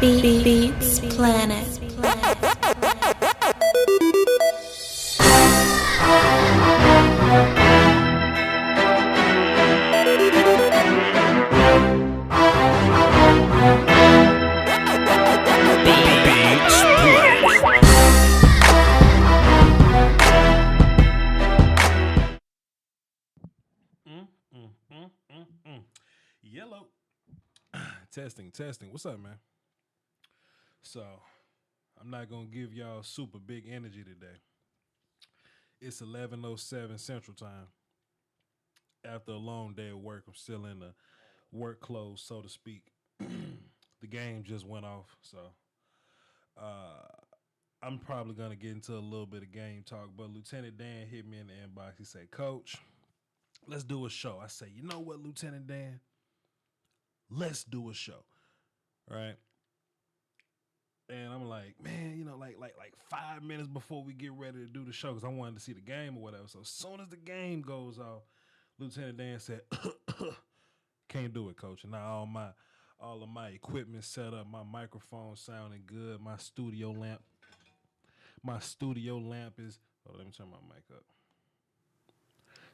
Beats Planet. Yellow. Testing. What's up, man? So, I'm not going to give y'all super big energy today. It's 11:07 Central Time. After a long day of work, I'm still in the work clothes, so to speak. The game just went off, so I'm probably going to get into a little bit of game talk, but Lieutenant Dan hit me in the inbox. He said, Coach, let's do a show. I say, you know what, Lieutenant Dan? Let's do a show, right? And I'm like, man, like 5 minutes before we get ready to do the show, because I wanted to see the game or whatever. So as soon as the game goes off, Lieutenant Dan said, can't do it, Coach. And now all of my equipment set up, my microphone sounding good, my studio lamp is. Oh, let me turn my mic up.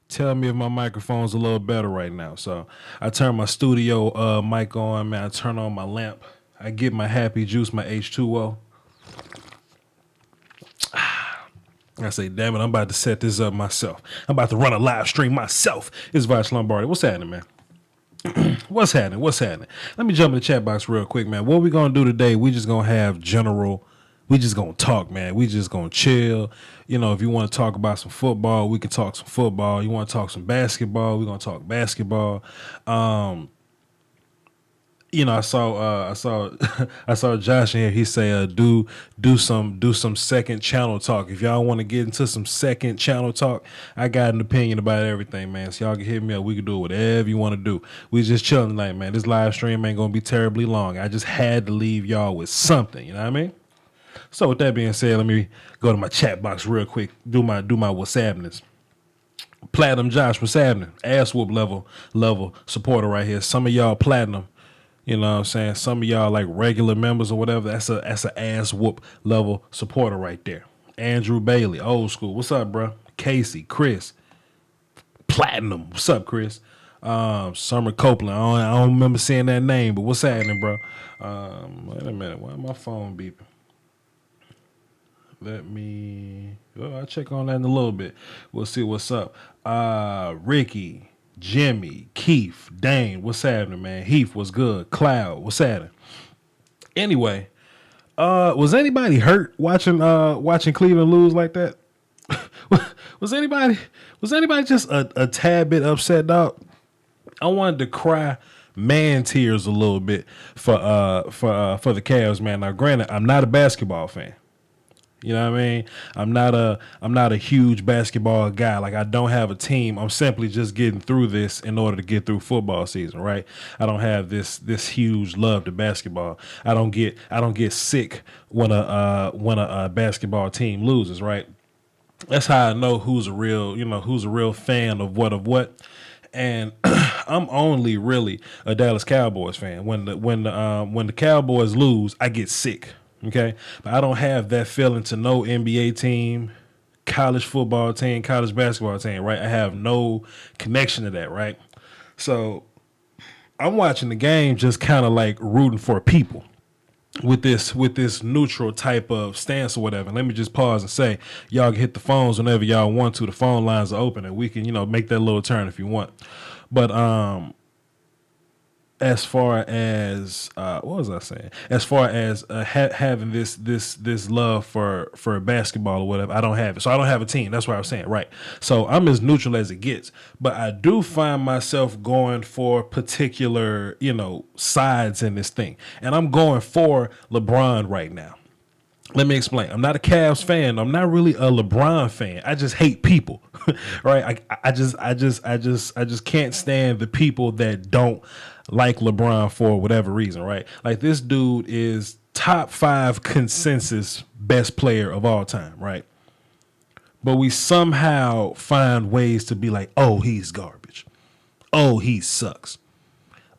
Tell me if my microphone's a little better right now. So I turn my studio mic on, man. I turn on my lamp. I get my happy juice, my H2O. I say, damn it, I'm about to set this up myself. I'm about to run a live stream myself. It's Voch Lombardi. What's happening, man? What's happening? Let me jump in the chat box real quick, man. What we going to do today, we just going to have we just going to talk, man. We just going to chill. You know, if you want to talk about some football, we can talk some football. You want to talk some basketball, we're going to talk basketball. I saw I saw Josh in here. He say, do some second channel talk. If y'all want to get into some second channel talk, I got an opinion about everything, man. So y'all can hit me up. We can do whatever you want to do. We just chilling tonight, man. This live stream ain't gonna be terribly long. I just had to leave y'all with something. You know what I mean? So with that being said, let me go to my chat box real quick. Do my what's happening. Platinum Josh, what's happening? Ass whoop level supporter right here. Some of y'all platinum. You know what I'm saying? Some of y'all like regular members or whatever. That's a ass whoop level supporter right there. Andrew Bailey, old school. What's up, bro? Casey, Chris, Platinum. What's up, Chris? Summer Copeland. I don't remember seeing that name, but what's happening, bro? Wait a minute. Why my phone beeping? I'll check on that in a little bit. We'll see what's up. Ricky, Jimmy, Keith, Dane, what's happening, man? Heath, what's good? Cloud, what's happening? Anyway, was anybody hurt watching Cleveland lose like that? was anybody just a tad bit upset, dog? I wanted to cry man tears a little bit for the Cavs, man. Now, granted, I'm not a basketball fan. You know what I mean? I'm not a huge basketball guy. Like, I don't have a team. I'm simply just getting through this in order to get through football season, right? I don't have this huge love to basketball. I don't get sick when a basketball team loses, right? That's how I know who's a real fan of what. And I'm only really a Dallas Cowboys fan. When the Cowboys lose, I get sick. Okay, but I don't have that feeling to no NBA team, college football team, college basketball team, right? I have no connection to that, right? So I'm watching the game just kind of like rooting for people with this neutral type of stance or whatever. And let me just pause and say, y'all can hit the phones whenever y'all want to. The phone lines are open and we can, make that little turn if you want. But as far as what was I saying? As far as having this love for basketball or whatever, I don't have it. So I don't have a team. That's what I was saying, right? So I'm as neutral as it gets. But I do find myself going for particular, sides in this thing, and I'm going for LeBron right now. Let me explain. I'm not a Cavs fan. I'm not really a LeBron fan. I just hate people, right? I just can't stand the people that don't like LeBron for whatever reason, right? Like, this dude is top 5 consensus best player of all time, right? But we somehow find ways to be like, oh, he's garbage. Oh, he sucks.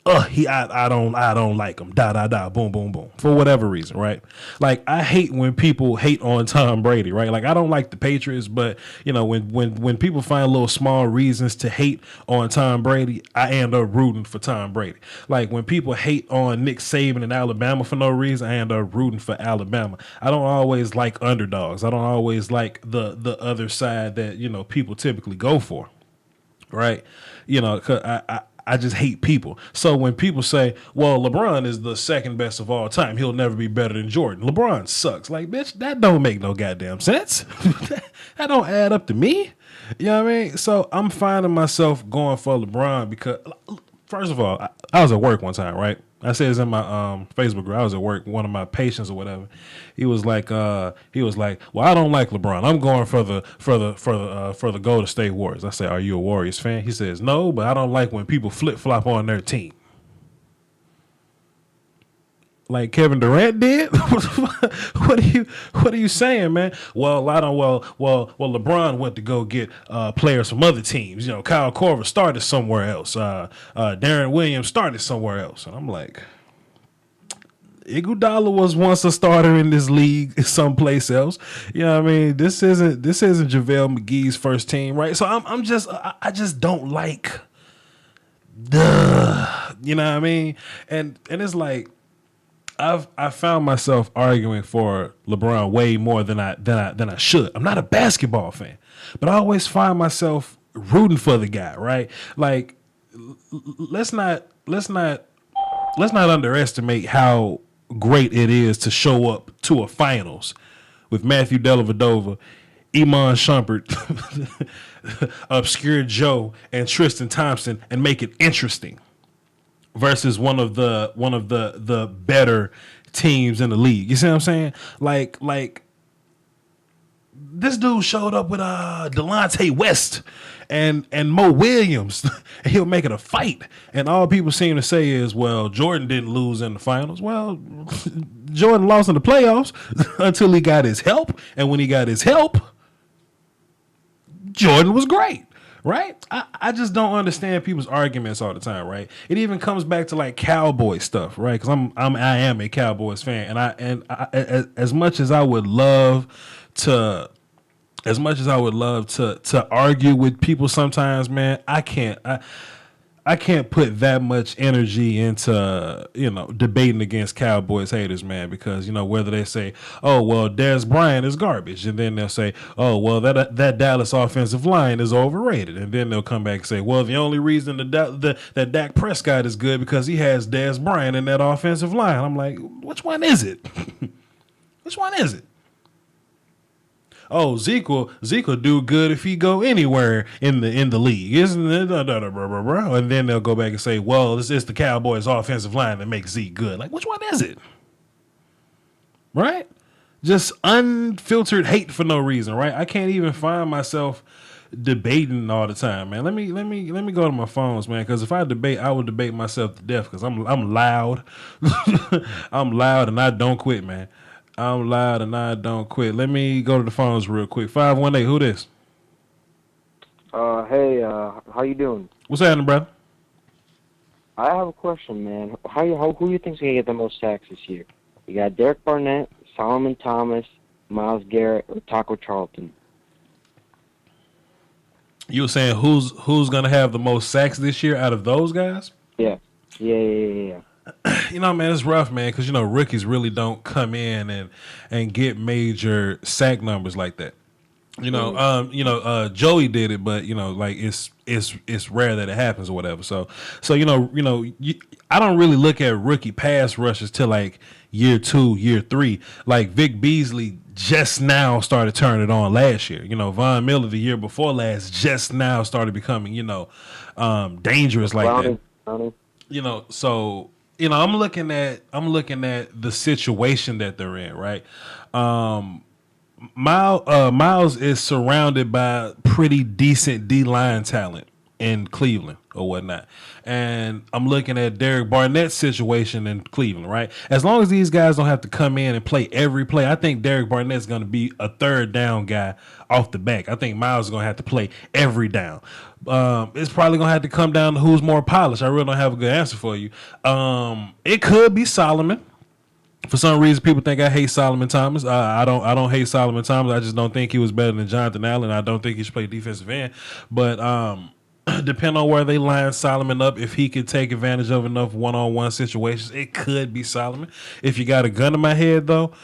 I don't like him. Da da da. Boom boom boom. For whatever reason, right? Like I hate when people hate on Tom Brady, right? Like I don't like the Patriots, but you know when people find little small reasons to hate on Tom Brady, I end up rooting for Tom Brady. Like when people hate on Nick Saban in Alabama for no reason, I end up rooting for Alabama. I don't always like underdogs. I don't always like the other side that people typically go for, right? 'Cause I just hate people. So when people say, well, LeBron is the second best of all time, he'll never be better than Jordan. LeBron sucks. Like, bitch, that don't make no goddamn sense. That don't add up to me. You know what I mean? So I'm finding myself going for LeBron because, first of all, I was at work one time, right? I said this in my Facebook group. I was at work. One of my patients or whatever, he was like, well, I don't like LeBron. I'm going for the Golden State Warriors. I said, are you a Warriors fan? He says, no, but I don't like when people flip flop on their team, like Kevin Durant did. What are you saying, man? Well, I don't. Well, LeBron went to go get players from other teams. Kyle Korver started somewhere else. Darren Williams started somewhere else, and I'm like, Iguodala was once a starter in this league someplace else. You know what I mean? This isn't JaVale McGee's first team, right? So I just don't like you know what I mean? And it's like I found myself arguing for LeBron way more than I should. I'm not a basketball fan, but I always find myself rooting for the guy, right? Like let's not underestimate how great it is to show up to a finals with Matthew Dellavedova, Iman Shumpert, Obscure Joe, and Tristan Thompson and make it interesting versus one of the better teams in the league. You see what I'm saying? Like this dude showed up with Delonte West and Mo Williams. And he'll make it a fight. And all people seem to say is, well, Jordan didn't lose in the finals. Well, Jordan lost in the playoffs until he got his help. And when he got his help, Jordan was great. Right? I just don't understand people's arguments all the time, right? It even comes back to like Cowboy stuff, right? Because I am a Cowboys fan, and as much as I would love to argue with people sometimes, man, I can't put that much energy into, debating against Cowboys haters, man, because, whether they say, oh, well, Dez Bryant is garbage. And then they'll say, oh, well, that Dallas offensive line is overrated. And then they'll come back and say, well, the only reason that Dak Prescott is good because he has Dez Bryant in that offensive line. I'm like, which one is it? Which one is it? Oh, Zeke will do good if he go anywhere in the league, isn't it? And then they'll go back and say, well, it's the Cowboys offensive line that makes Zeke good. Like, which one is it? Right? Just unfiltered hate for no reason, right? I can't even find myself debating all the time, man. Let me go to my phones, man, because if I debate, I would debate myself to death because I'm loud. I'm loud and I don't quit, man. I'm loud and I don't quit. Let me go to the phones real quick. 518, who this? Hey, how you doing? What's happening, brother? I have a question, man. Who do you think's gonna get the most sacks this year? You got Derek Barnett, Solomon Thomas, Myles Garrett, or Taco Charlton? You were saying who's gonna have the most sacks this year out of those guys? Yeah. Man, it's rough, man, because rookies really don't come in and get major sack numbers like that. Joey did it, but like it's rare that it happens or whatever. So I don't really look at rookie pass rushes till like year 2, year 3. Like Vic Beasley just now started turning it on last year. Von Miller the year before last just now started becoming dangerous like that. So. I'm looking at the situation that they're in, right? Miles is surrounded by pretty decent D-line talent, in Cleveland or whatnot. And I'm looking at Derek Barnett's situation in Cleveland, right? As long as these guys don't have to come in and play every play, I think Derek Barnett's going to be a third down guy off the back. I think Miles is going to have to play every down. It's probably going to have to come down to who's more polished. I really don't have a good answer for you. It could be Solomon. For some reason, people think I hate Solomon Thomas. I don't hate Solomon Thomas. I just don't think he was better than Jonathan Allen. I don't think he should play defensive end. But depending on where they line Solomon up, if he could take advantage of enough one-on-one situations, it could be Solomon. If you got a gun in my head, though,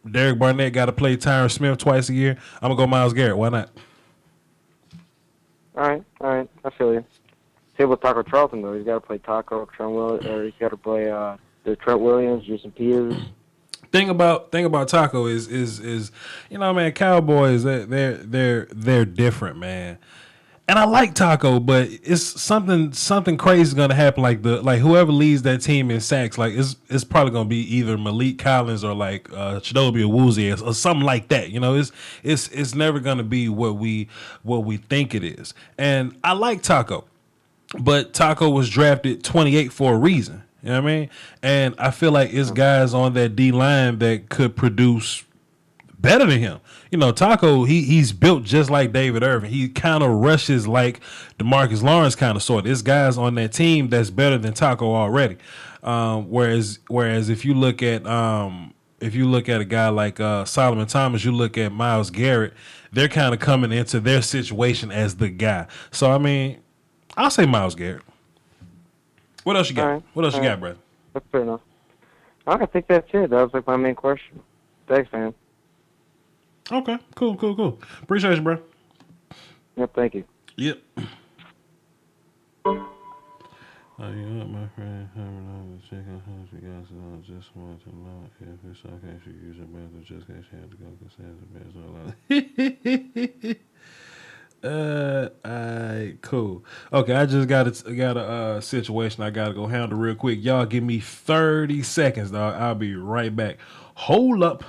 Derek Barnett got to play Tyron Smith twice a year. I'm gonna go Myles Garrett. Why not? All right. I feel you. Same with Taco Charlton though. He's got to play Taco, or he's got to play the Trent Williams, Jason Peters. Thing about Taco is man, Cowboys they're different, man. And I like Taco, but it's something crazy is gonna happen. Like whoever leads that team in sacks, like it's probably gonna be either Malik Collins or like Chidobe Awuzie or something like that. It's never gonna be what we think it is. And I like Taco, but Taco was drafted 28 for a reason. You know what I mean? And I feel like it's guys on that D line that could produce better than him. Taco, he's built just like David Irvin. He kind of rushes like DeMarcus Lawrence kind of sort. There's guys on that team that's better than Taco already. Whereas if you look at a guy like Solomon Thomas, you look at Myles Garrett, they're kind of coming into their situation as the guy. So I mean, I'll say Myles Garrett. What else you got? Right. What else you got, brother? That's fair enough. I think that's it. That was like my main question. Thanks, man. Okay, cool. Appreciate you, bro. Yep, thank you. Yep. My friend, check out how you guys just wanted to know if it's okay if you use your method just in case you have to go because the best alright, cool. Okay, I just got a situation I gotta go handle real quick. Y'all give me 30 seconds, dog. I'll be right back. Hold up.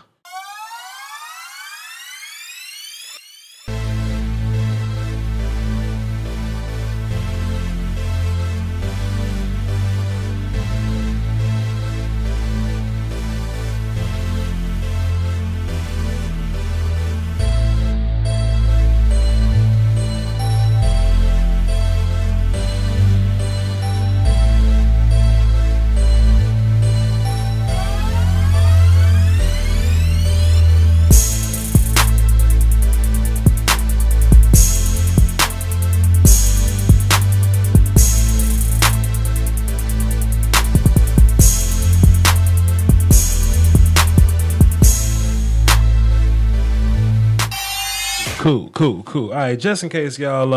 Cool. All right, just in case y'all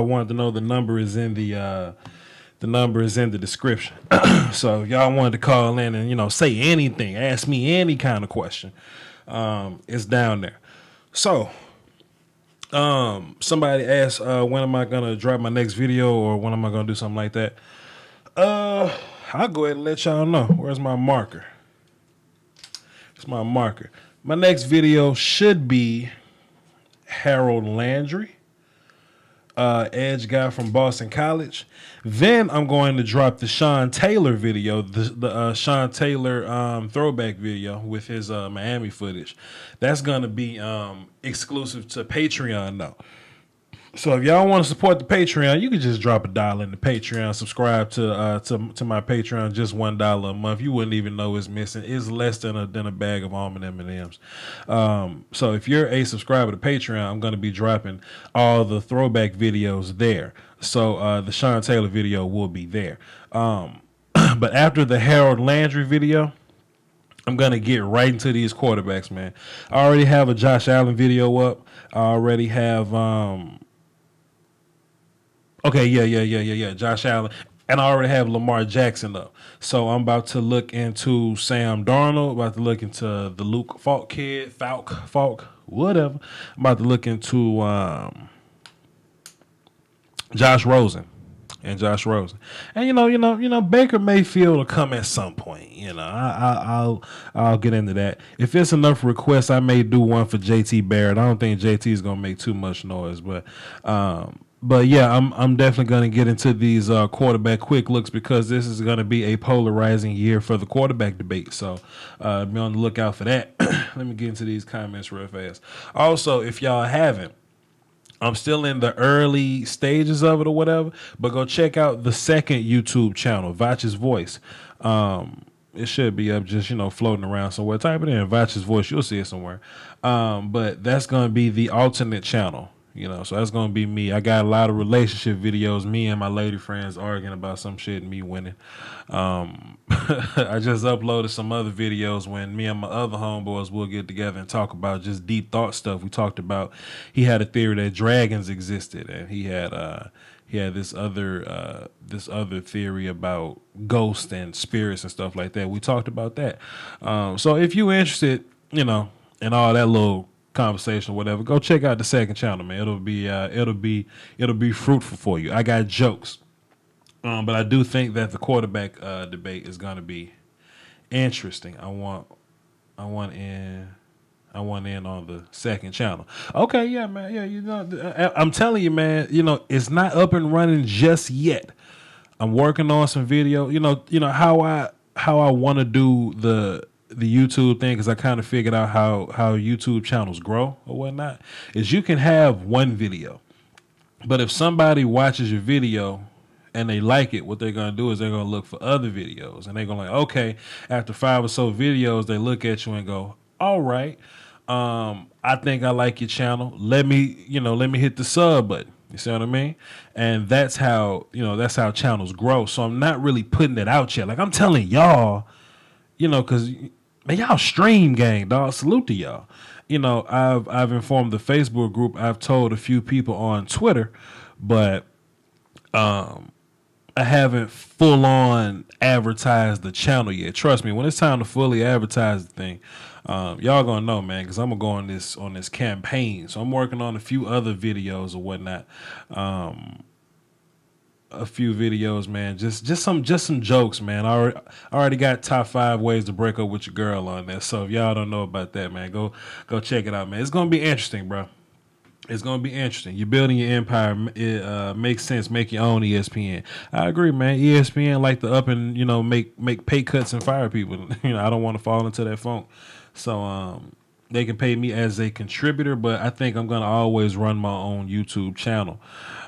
wanted to know, the number is in the description. So if y'all wanted to call in and say anything, ask me any kind of question, it's down there. So somebody asked when am I gonna drop my next video or when am I gonna do something like that. I'll go ahead and let y'all know. Where's my marker? It's my marker. My next video should be Harold Landry, edge guy from Boston College. Then I'm going to drop the Sean Taylor video, the Sean Taylor throwback video with his Miami footage. That's going to be exclusive to Patreon though. So if y'all want to support the Patreon, you can just drop $1 in the Patreon. Subscribe to my Patreon, just $1 a month. You wouldn't even know it's missing. It's less than a bag of almond M&Ms. So if you're a subscriber to Patreon, I'm going to be dropping all the throwback videos there. So the Sean Taylor video will be there. But after the Harold Landry video, I'm going to get right into these quarterbacks, man. I already have a Josh Allen video up. I already have Josh Allen. And I already have Lamar Jackson up. So I'm about to look into Sam Darnold, about to look into the Luke Falk kid, Falk, whatever. I'm about to look into Josh Rosen. And Baker Mayfield will come at some point. I'll get into that. If it's enough requests, I may do one for JT Barrett. I don't think JT is gonna make too much noise, but But yeah, I'm definitely going to get into these quarterback quick looks because this is going to be a polarizing year for the quarterback debate. So be on the lookout for that. Let me get into these comments real fast. Also, if y'all haven't, I'm still in the early stages of it or whatever, but go check out the second YouTube channel, Voch's Voice. It should be up just, floating around somewhere. Type it in, Voch's Voice, you'll see it somewhere. But that's going to be the alternate channel, so that's going to be me. I got a lot of relationship videos, me and my lady friends arguing about some shit and me winning. I just uploaded some other videos when me and my other homeboys will get together and talk about just deep thought stuff. We talked about, he had a theory that dragons existed, and he had this other theory about ghosts and spirits and stuff like that. We talked about that. So if you're interested, in all that little conversation or whatever, go check out the second channel, man. It'll be fruitful for you. I got jokes. But I do think that the quarterback debate is going to be interesting. I want in on the second channel. Okay, yeah, man. Yeah, I'm telling you, man. It's not up and running just yet. I'm working on some video. How I want to do the YouTube thing, because I kind of figured out how YouTube channels grow or whatnot. Is you can have one video, but if somebody watches your video and they like it, what they're going to do is they're going to look for other videos. And they're going to okay, after 5 or so videos, they look at you and go, all right, I think I like your channel. Let me hit the sub button. You see what I mean? And that's how channels grow. So I'm not really putting it out yet. Like I'm telling y'all, because man, y'all stream gang, dog. Salute to y'all. I've informed the Facebook group. I've told a few people on Twitter, but I haven't full on advertised the channel yet. Trust me, when it's time to fully advertise the thing, y'all gonna know, man, because I'm gonna go on this campaign. So I'm working on a few other videos or whatnot. A few videos, man. Just some jokes, man. I already got top 5 ways to break up with your girl on there. So if y'all don't know about that, man, go check it out, man. It's gonna be interesting, bro. It's going to be interesting. You're building your empire. It makes sense. Make your own ESPN. I agree, man. ESPN like to up and make pay cuts and fire people. I don't want to fall into that funk. So they can pay me as a contributor, but I think I'm going to always run my own YouTube channel.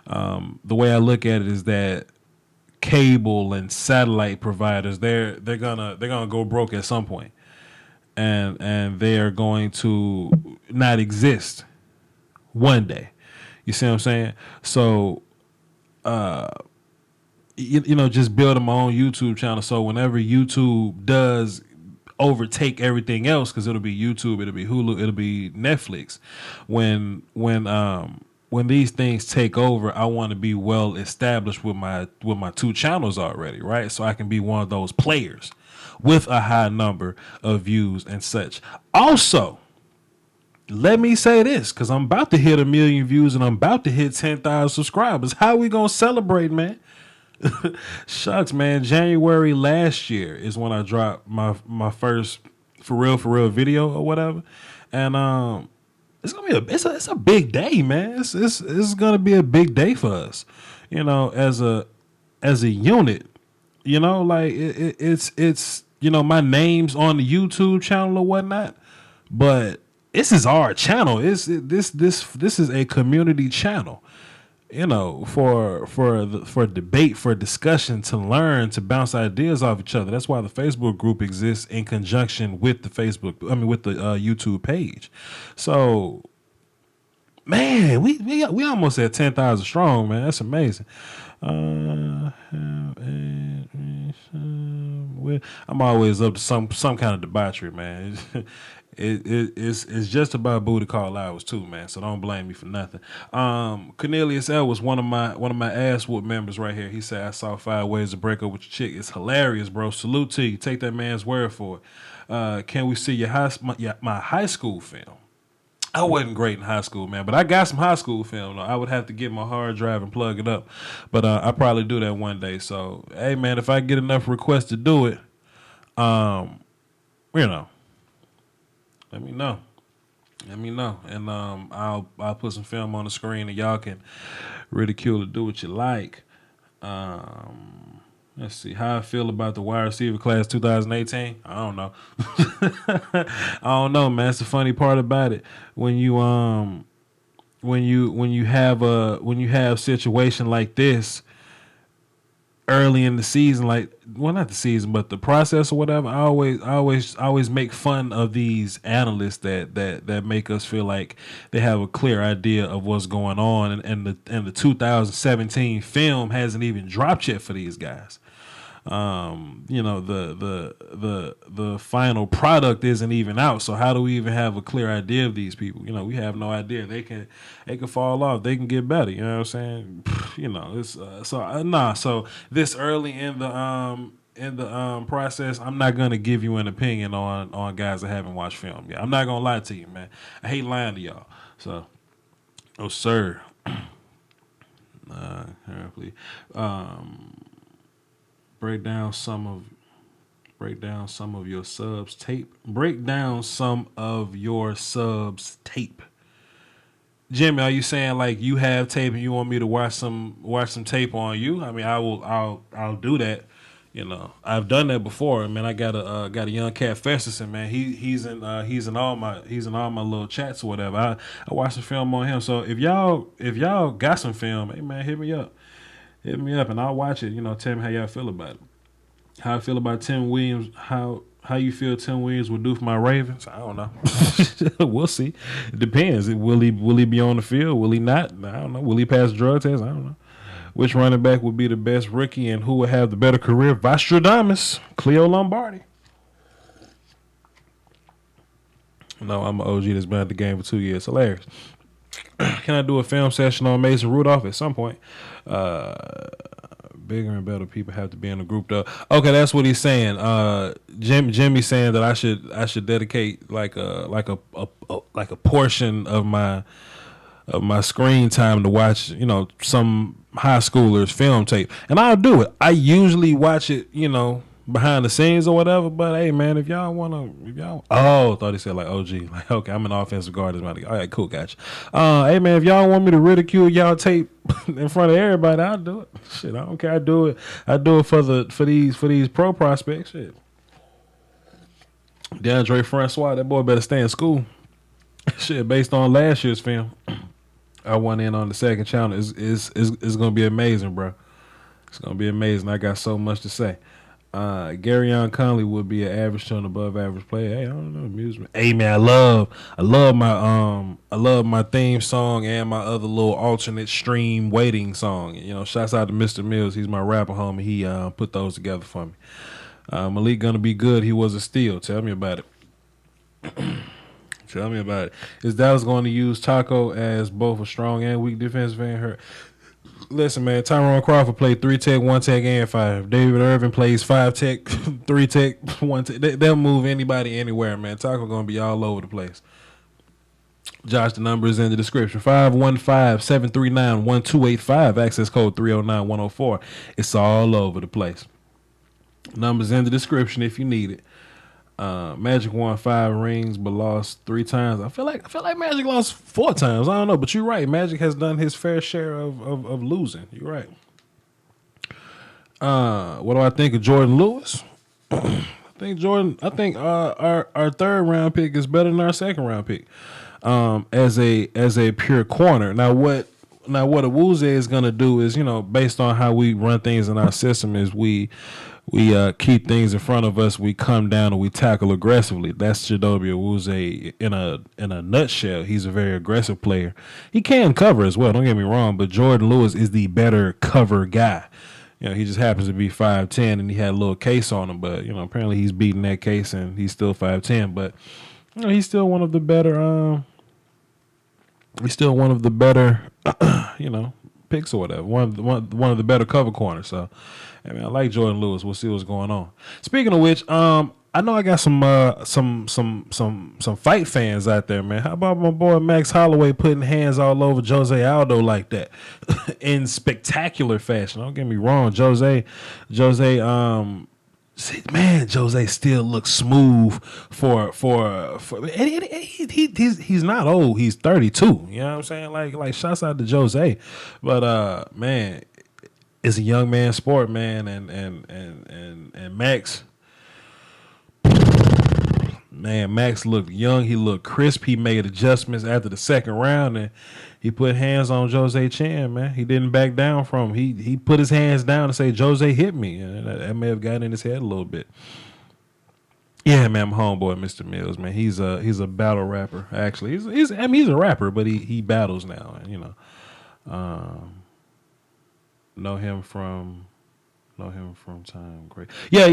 The way I look at it is that cable and satellite providers, they're gonna go broke at some point, and they are going to not exist one day. You see what I'm saying? So, just building my own YouTube channel. So whenever YouTube does overtake everything else, because it'll be YouTube, it'll be Hulu, it'll be Netflix. When these things take over, I want to be well established with my 2 channels already, right? So I can be one of those players with a high number of views and such. Also, let me say this, because I'm about to hit 1 million views and I'm about to hit 10,000 subscribers. How we going to celebrate, man? Shucks, man. January last year is when I dropped my first for real video or whatever. And it's gonna be it's a big day, man. It's gonna be a big day for us, as a unit. Like it's my name's on the YouTube channel or whatnot, but this is our channel. This is a community channel, for debate, for discussion, to learn, to bounce ideas off each other. That's why the Facebook group exists in conjunction with the with the YouTube page. So, man, we almost at 10,000 strong, man. That's amazing. I'm always up to some kind of debauchery, man. It's just about booty call hours too, man. So don't blame me for nothing. Cornelius L was one of my ass whoop members right here. He said, I saw 5 ways to break up with your chick. It's hilarious, bro. Salute to you. Take that man's word for it. Can we see my high school film? I wasn't great in high school, man, but I got some high school film. I would have to get my hard drive and plug it up, but I'll probably do that one day. So, hey, man, if I get enough requests to do it, let me know. And I'll put some film on the screen and y'all can ridicule or do what you like. Let's see how I feel about the wide receiver class 2018. I don't know. I don't know, man. It's the funny part about it when you have a situation like this early in the season, like, well, not the season, but the process or whatever. I always make fun of these analysts that make us feel like they have a clear idea of what's going on, and the 2017 film hasn't even dropped yet for these guys. The final product isn't even out. So how do we even have a clear idea of these people? We have no idea. They can fall off. They can get better. You know what I'm saying? It's So this early in the process, I'm not gonna give you an opinion on guys that haven't watched film. Yeah, I'm not gonna lie to you, man. I hate lying to y'all. So, oh sir. Please. Break down some of your subs tape. Break down some of your subs tape. Jimmy, are you saying like you have tape and you want me to watch some tape on you? I mean, I'll do that. I've done that before. Man, I got a young cat Festerson, man. He's in all my little chats or whatever. I watch the film on him. So if y'all got some film, hey man, hit me up. Hit me up and I'll watch it. Tell me how y'all feel about it. How I feel about Tim Williams. How you feel Tim Williams will do for my Ravens. I don't know. We'll see. It depends. Will he be on the field? Will he not? I don't know. Will he pass the drug test? I don't know. Which running back would be the best rookie and who would have the better career? Vostradamus, Cleo Lombardi. No, I'm an OG that's been at the game for 2 years. Hilarious. Can I do a film session on Mason Rudolph at some point? Bigger and better people have to be in a group though. Okay, that's what he's saying. Jimmy's saying that I should dedicate like a portion of my screen time to watch, some high schoolers film tape. And I'll do it. I usually watch it, behind the scenes or whatever. But hey, man, if y'all thought he said like OG, like okay, I'm an offensive guard. All right, cool, gotcha. Hey, man, if y'all want me to ridicule y'all tape in front of everybody, I'll do it. Shit, I don't care. I do it for these pro prospects. Shit. DeAndre Francois, that boy better stay in school. Shit, based on last year's film, I went in on the second channel. It's gonna be amazing, bro. It's gonna be amazing. I got so much to say. Garyon Conley would be an average to an above average player. Hey, I don't know, amusement. Hey man, I love my theme song and my other little alternate stream waiting song. Shouts out to Mr. Mills. He's my rapper homie. He put those together for me. Malik gonna be good. He was a steal. Tell me about it. Tell me about it. Is Dallas going to use Taco as both a strong and weak defensive end? Hurt. Listen, man, Tyrone Crawford played 3 tech, 1 tech, and 5. David Irvin plays 5 tech, 3 tech, 1 tech. They'll move anybody anywhere, man. Taco going to be all over the place. Josh, the number is in the description. 515-739-1285. Access code 309104. It's all over the place. Numbers in the description if you need it. Magic won 5 rings but lost 3 times. I feel like Magic lost 4 times. I don't know, but you're right. Magic has done his fair share of losing. You're right. What do I think of Jordan Lewis? I think our third round pick is better than our second round pick. As a pure corner. Now what Awuzie is gonna do is, based on how we run things in our system, is we keep things in front of us, we come down and we tackle aggressively. That's Chidobe Awuzie in a nutshell. He's a very aggressive player. He can cover as well, don't get me wrong, but Jordan Lewis is the better cover guy. He just happens to be 5'10", and he had a little case on him, but apparently he's beating that case and he's still 5'10", but he's still one of the better picks or whatever. One of the better cover corners. So I like Jordan Lewis. We'll see what's going on. Speaking of which, I know I got some fight fans out there, man. How about my boy Max Holloway putting hands all over Jose Aldo like that in spectacular fashion? Don't get me wrong, Jose See, man, Jose still looks smooth he's not old. He's 32. You know what I'm saying? Like shouts out to Jose, but man, it's a young man sport, man, and Max. Man, Max looked young. He looked crisp. He made adjustments after the second round, and he put hands on Jose Chin. Man, he didn't back down from him. He put his hands down and say, "Jose hit me," and that may have gotten in his head a little bit. Yeah, man, my homeboy, Mr. Mills, man, he's a battle rapper. Actually, he's a rapper, but he battles now, and know him from. Know him from time. Great. Yeah.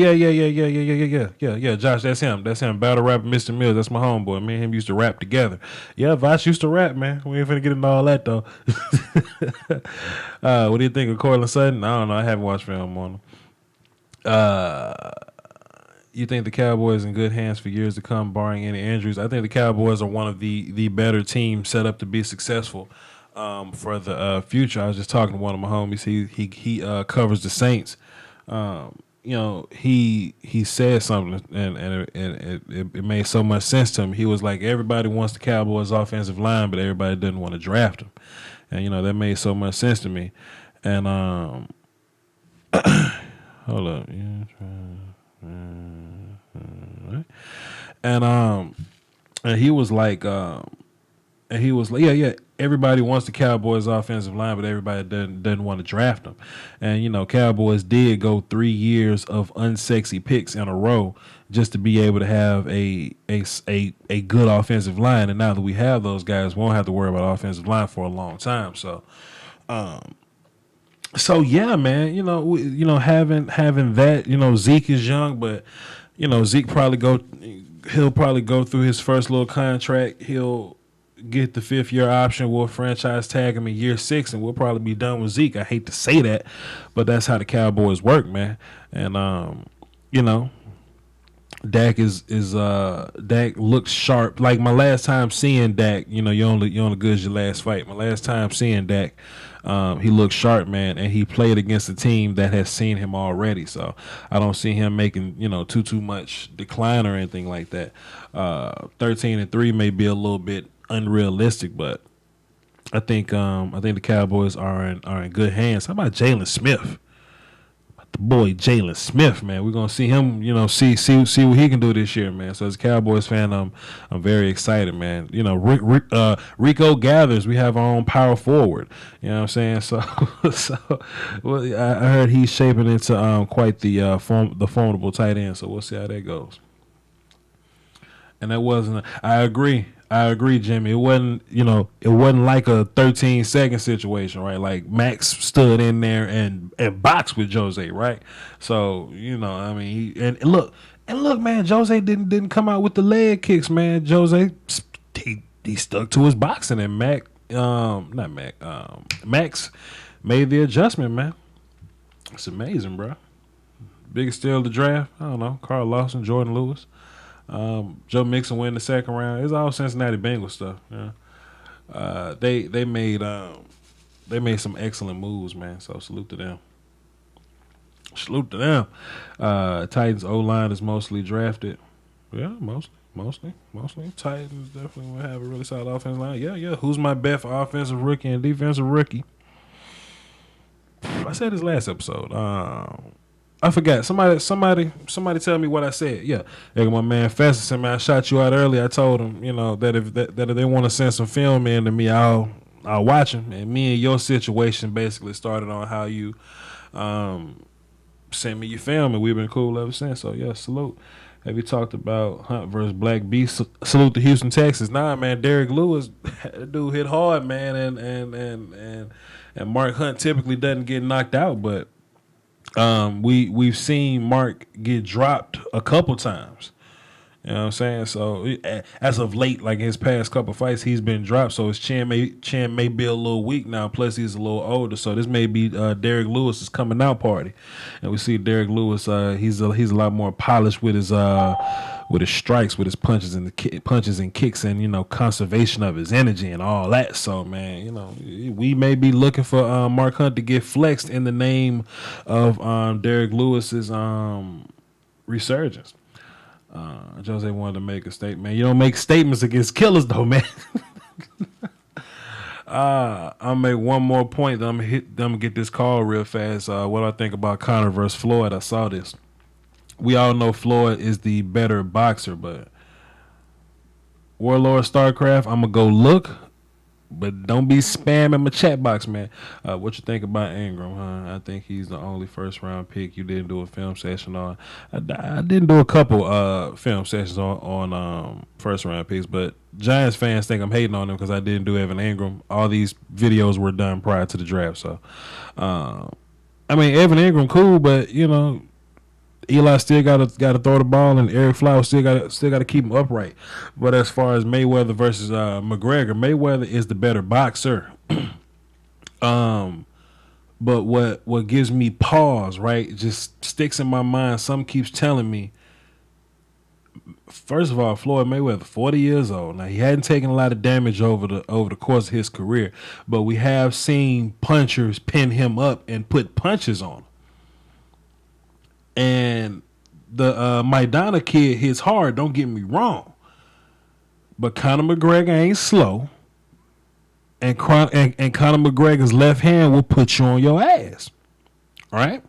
Josh, that's him. That's him. Battle rapper Mr. Mills. That's my homeboy. Me and him used to rap together. Yeah, Voch used to rap, man. We ain't finna get into all that though. What do you think of Cortland Sutton? I don't know. I haven't watched film on him. You think the Cowboys in good hands for years to come, barring any injuries? I think the Cowboys are one of the better teams set up to be successful for the future. I was just talking to one of my homies. He covers the Saints. He said something and it made so much sense to him. He was like, everybody wants the Cowboys offensive line, but everybody doesn't want to draft them. And that made so much sense to me. And hold up, and he was like, yeah. Everybody wants the Cowboys offensive line, but everybody doesn't want to draft them. And Cowboys did go 3 years of unsexy picks in a row just to be able to have a good offensive line. And now that we have those guys, we won't have to worry about offensive line for a long time. So yeah, man. Having that. Zeke is young, but Zeke he'll probably go through his first little contract. He'll get the 5th-year option. We'll franchise tag him in year 6, and we'll probably be done with Zeke. I hate to say that, but that's how the Cowboys work, man. And Dak Dak looks sharp. Like my last time seeing Dak, you only good as your last fight. My last time seeing Dak, he looked sharp, man, and he played against a team that has seen him already. So I don't see him making too much decline or anything like that. 13-3 may be a little bit unrealistic, but I think the Cowboys are in good hands. How about Jalen Smith? The boy Jalen Smith, man. We're gonna see him, see what he can do this year, man. So as a Cowboys fan, I'm very excited, man. Rico Gathers, we have our own power forward. You know what I'm saying? So I heard he's shaping into quite the formidable tight end. So we'll see how that goes. And that wasn't. I agree, Jimmy. It wasn't like a 13-second situation, right? Like Max stood in there and boxed with Jose, right? So look, man, Jose didn't come out with the leg kicks, man. Jose he stuck to his boxing, and Max made the adjustment, man. It's amazing, bro. Biggest steal of the draft, I don't know, Carl Lawson, Jordan Lewis. Joe Mixon win the second round. It's all Cincinnati Bengals stuff. Yeah. They made some excellent moves, man. So salute to them. Titans O-line is mostly drafted. Yeah, mostly. Titans definitely will have a really solid offensive line. Yeah. Who's my bet for offensive rookie and defensive rookie? I said this last episode. I forgot. Somebody tell me what I said. Yeah. Like my man Festus, man, I shot you out earlier. I told him, that if they want to send some film in to me, I'll watch him. And me and your situation basically started on how you sent me your film, and we've been cool ever since. So yeah, salute. Have you talked about Hunt versus Black Beast? Salute to Houston, Texas. Nah, man, Derek Lewis, that dude hit hard, man, and Mark Hunt typically doesn't get knocked out, but we've seen Mark get dropped a couple times. You know what I'm saying? So as of late, like his past couple fights, he's been dropped. So his chin may be a little weak now. Plus he's a little older. So this may be Derek Lewis's coming out party. And we see Derek Lewis. He's a lot more polished with his strikes, with his punches and kicks, and conservation of his energy and all that. So man, we may be looking for Mark Hunt to get flexed in the name of Derek Lewis's resurgence. Jose wanted to make a statement. You don't make statements against killers, though, man. I'll make one more point. Then I'm gonna get this call real fast. What do I think about Conor versus Floyd? I saw this. We all know Floyd is the better boxer, but Warlord StarCraft, I'm gonna go look, but don't be spamming my chat box, man. What you think about Ingram? Huh? I think he's the only first round pick you didn't do a film session on. I didn't do a couple film sessions on first round picks, but Giants fans think I'm hating on them because I didn't do Evan Ingram. All these videos were done prior to the draft, so I mean Evan Ingram cool, but you know. Eli still got to throw the ball, and Eric Flowers still got to keep him upright. But as far as Mayweather versus McGregor, Mayweather is the better boxer. But what gives me pause, right? Just sticks in my mind. Some keeps telling me. First of all, Floyd Mayweather, 40 years old. Now he hadn't taken a lot of damage over the course of his career, but we have seen punchers pin him up and put punches on him. And the Maidana kid hits hard, don't get me wrong. But Conor McGregor ain't slow. And Conor McGregor's left hand will put you on your ass. Right?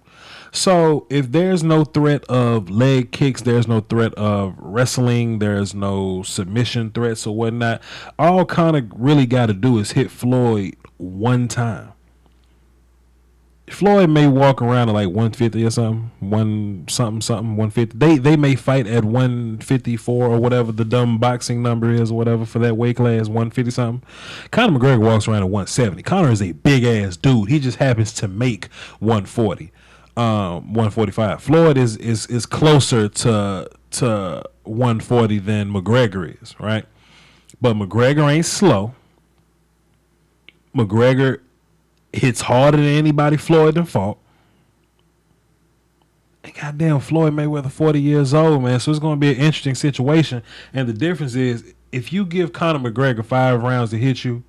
So if there's no threat of leg kicks, there's no threat of wrestling, there's no submission threats or whatnot, all Conor really got to do is hit Floyd one time. Floyd may walk around at like 150 or something, 150. They may fight at 154 or whatever the dumb boxing number is or whatever for that weight class, 150 something. Conor McGregor walks around at 170. Conor is a big ass dude. He just happens to make 140, 145. Floyd is closer to 140 than McGregor is, right? But McGregor ain't slow. McGregor hits harder than anybody Floyd done fought. And goddamn, Floyd Mayweather 40 years old, man. So it's going to be an interesting situation. And the difference is, if you give Conor McGregor 5 rounds to hit you,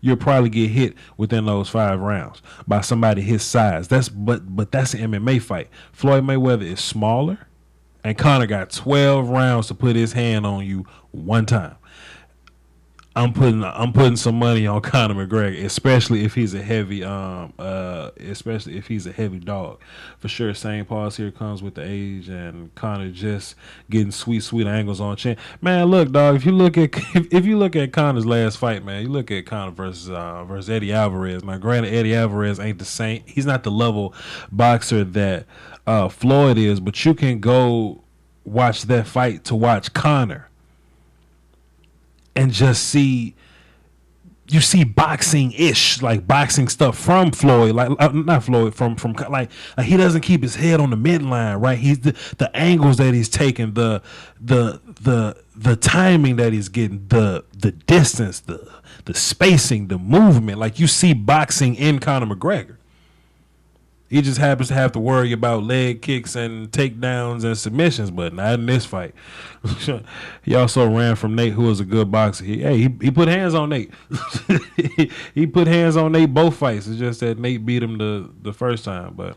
you'll probably get hit within those 5 rounds by somebody his size. But that's an MMA fight. Floyd Mayweather is smaller, and Conor got 12 rounds to put his hand on you one time. I'm putting some money on Conor McGregor, especially if he's a heavy dog. For sure, same pause here comes with the age, and Conor just getting sweet angles on chin. Man, look, dog, if you look at Conor's last fight, man, you look at Conor versus Eddie Alvarez. Now, granted, Eddie Alvarez ain't the same. He's not the level boxer that Floyd is, but you can go watch that fight to watch Conor. And just see boxing-ish, like boxing stuff from Floyd, like not Floyd, from like he doesn't keep his head on the midline, right? He's the angles that he's taking, the timing that he's getting, the distance, the spacing, the movement. Like you see boxing in Conor McGregor. He just happens to have to worry about leg kicks and takedowns and submissions, but not in this fight. He also ran from Nate, who was a good boxer. He put hands on Nate. He put hands on Nate both fights. It's just that Nate beat him the first time, but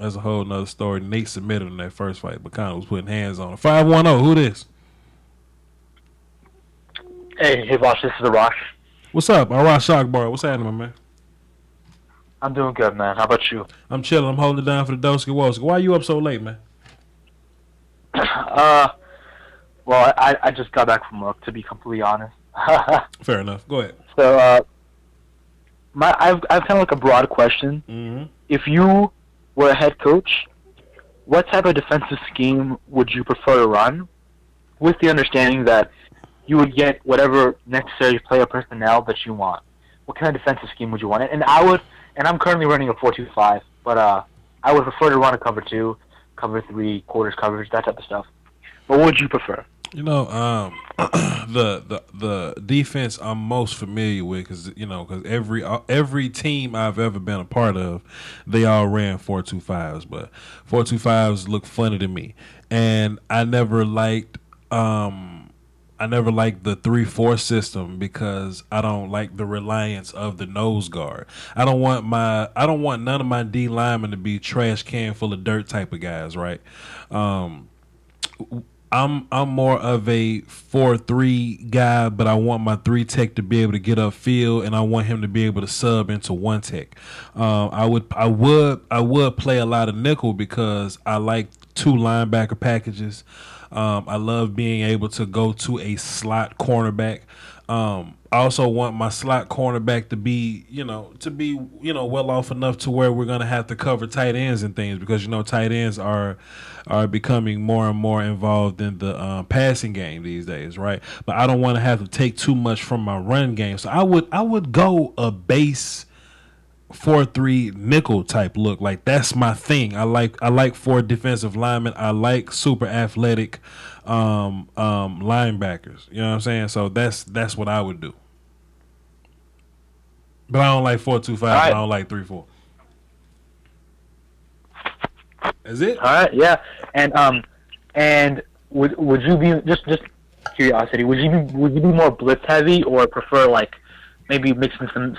that's a whole nother story. Nate submitted in that first fight, but Conor was putting hands on him. 510, who this? Hey, Voch, this is Arash. What's up? Arash Shockbar. What's happening, my man? I'm doing good, man. How about you? I'm chilling. I'm holding it down for the Doski Woski. Why are you up so late, man? Well, I just got back from work, to be completely honest. Fair enough. Go ahead. So, I've kind of like a broad question. Mm-hmm. If you were a head coach, what type of defensive scheme would you prefer to run, with the understanding that you would get whatever necessary player personnel that you want? What kind of defensive scheme would you want? And I'm currently running a 4-2-5, but I would prefer to run a cover 2, cover 3, quarters coverage, that type of stuff. But what would you prefer? You know, the defense I'm most familiar with, because every team I've ever been a part of, they all ran 4-2-5s, but 4-2-5s look funny to me, and I never liked I never liked the 3-4 system because I don't like the reliance of the nose guard. I don't want none of my D linemen to be trash can full of dirt type of guys, right? Um, I'm more of a 4-3 guy, but I want my 3 tech to be able to get upfield, and I want him to be able to sub into 1 tech. I would play a lot of nickel because I like 2 linebacker packages. I love being able to go to a slot cornerback. I also want my slot cornerback to be, well off enough to where we're gonna have to cover tight ends and things because tight ends are becoming more and more involved in the passing game these days, right? But I don't want to have to take too much from my run game, so I would go a base 4-3 nickel type look. Like that's my thing. I like 4 defensive linemen. I like super athletic linebackers. You know what I'm saying? So that's what I would do. But I don't like 4-2-5. All right. I don't like 3-4. Is it? All right, yeah, and would you be just curiosity? Would you be more blitz heavy or prefer like maybe mixing some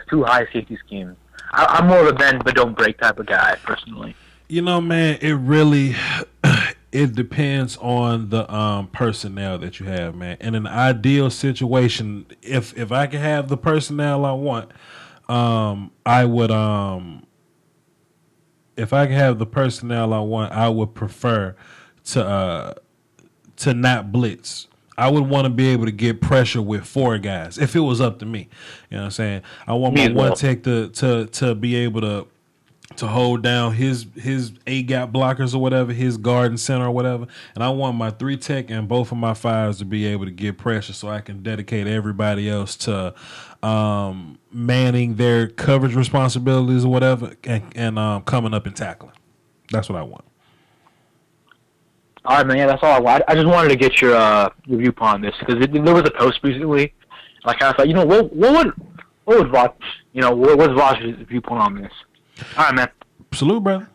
too high safety schemes? I'm more of a bend but don't break type of guy personally. Man, it really it depends on the personnel that you have, man. In an ideal situation, if I could have the personnel I want, I would if I could have the personnel I want, I would prefer to not blitz. I would want to be able to get pressure with 4 guys if it was up to me. You know what I'm saying? I want Me my as well. 1 tech to be able to hold down his A gap blockers or whatever, his guard and center or whatever, and I want my 3 tech and both of my 5s to be able to get pressure so I can dedicate everybody else to manning their coverage responsibilities or whatever, and coming up and tackling. That's what I want. All right, man. Yeah, that's all I want. I just wanted to get your viewpoint on this because there was a post recently, and I kind of thought, what would Voch, what's Voch's viewpoint on this? All right, man. Salute, brother.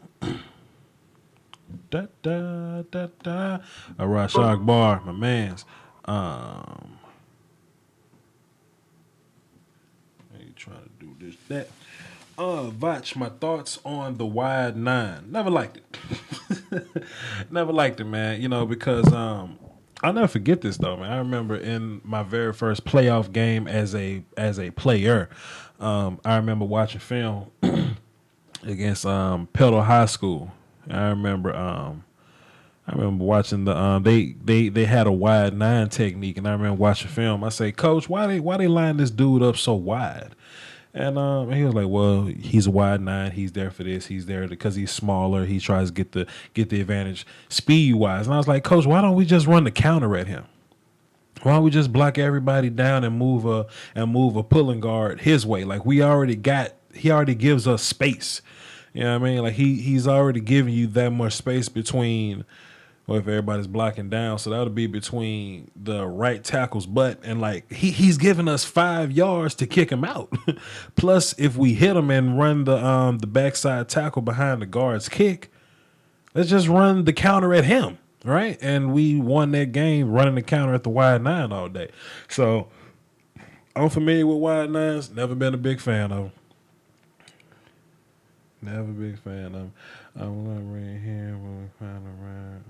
Da da da da. Rashad Bar, my man's. You trying to do this that? Voch, my thoughts on the wide 9. Never liked it. Never liked it, man. Because I'll never forget this though, man. I remember in my very first playoff game as a player, I remember watching film against Petal High School. I remember watching the they had a wide 9 technique, and I remember watching film. I say, Coach, why they line this dude up so wide? And he was like, well, he's a wide 9. He's there for this. He's there because he's smaller. He tries to get the advantage speed wise. And I was like, Coach, why don't we just run the counter at him? Why don't we just block everybody down and move a pulling guard his way? Like he already gives us space. You know what I mean? Like he's already giving you that much space between, well, if everybody's blocking down, so that would be between the right tackle's butt and like he's giving us 5 yards to kick him out. Plus, if we hit him and run the backside tackle behind the guard's kick, let's just run the counter at him, right? And we won that game running the counter at the wide 9 all day. So I'm familiar with wide 9s. Never been a big fan of them. Never a big fan of them. I'm gonna right here when we find around.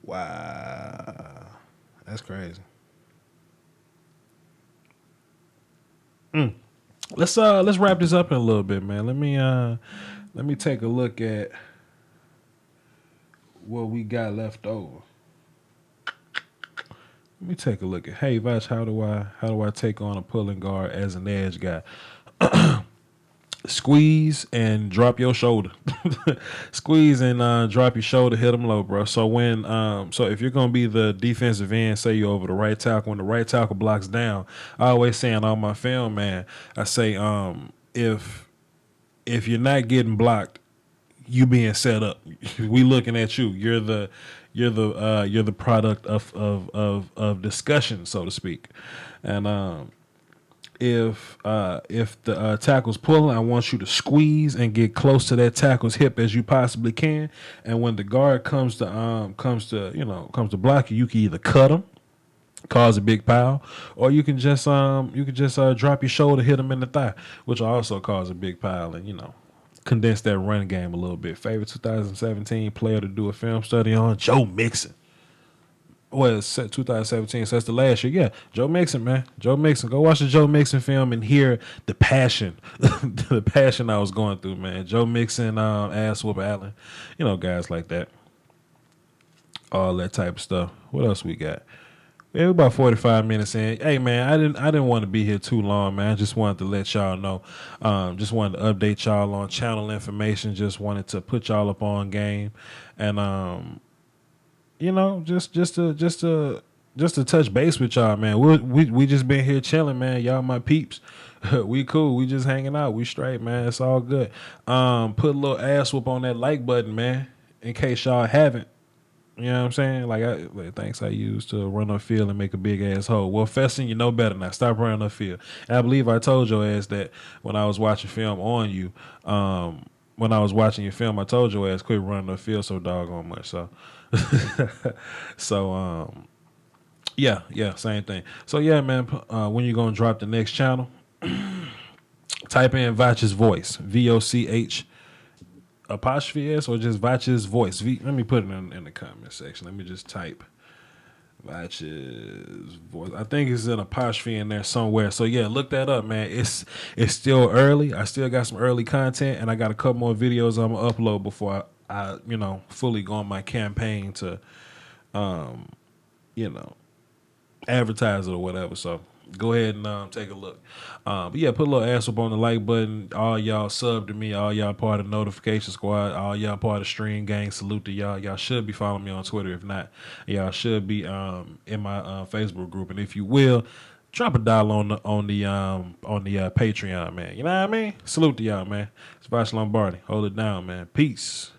Wow, that's crazy. Let's wrap this up in a little bit, man. Let me take a look at what we got left over. Let me take a look at. Hey, Voch, how do I take on a pulling guard as an edge guy? Squeeze and drop your shoulder. Squeeze and drop your shoulder, hit them low, bro. So so if you're gonna be the defensive end, say you're over the right tackle, when the right tackle blocks down, I always say on my film, man, I say if you're not getting blocked, you being set up. We looking at you. You're the product of discussion, so to speak. And if the tackle's pulling, I want you to squeeze and get close to that tackle's hip as you possibly can. And when the guard comes to block you, you can either cut him, cause a big pile, or you can just drop your shoulder, hit him in the thigh, which will also cause a big pile, and condense that run game a little bit. Favorite 2017 player to do a film study on? Joe Mixon. Well, it's 2017, so that's the last year. Yeah, Joe Mixon, man. Joe Mixon. Go watch the Joe Mixon film and hear the passion, the passion I was going through, man. Joe Mixon, ass whoop Allen, guys like that. All that type of stuff. What else we got? Yeah, we're about 45 minutes in. Hey, man, I didn't want to be here too long, man. I just wanted to let y'all know. Just wanted to update y'all on channel information. Just wanted to put y'all up on game, and just to touch base with y'all, man. We just been here chilling, man. Y'all my peeps. We cool. We just hanging out. We straight, man. It's all good. Put a little ass whoop on that like button, man, in case y'all haven't. You know what I'm saying? Like things I used to run up field and make a big ass hole. Well, Feston, you know better now. Stop running up field. And I believe I told your ass that when I was watching film on you. When I was watching your film, I told your ass quit running up field so doggone much. So, yeah, same thing. So yeah, man. When you gonna drop the next channel? Type in Voch's voice. VOCH. Apostrophe S or just Voch's voice. Let me put it in the comment section. Let me just type Voch's voice. I think it's an apostrophe in there somewhere. So yeah, look that up, man. It's still early. I still got some early content, and I got a couple more videos I'm gonna upload before I fully go on my campaign to advertise it or whatever. So go ahead and take a look. But yeah, put a little ass up on the like button. All y'all sub to me. All y'all part of the notification squad. All y'all part of Stream Gang. Salute to y'all. Y'all should be following me on Twitter. If not, y'all should be in my Facebook group. And if you will, drop a dollar on the Patreon, man. You know what I mean? Salute to y'all, man. It's Voch Lombardi. Hold it down, man. Peace.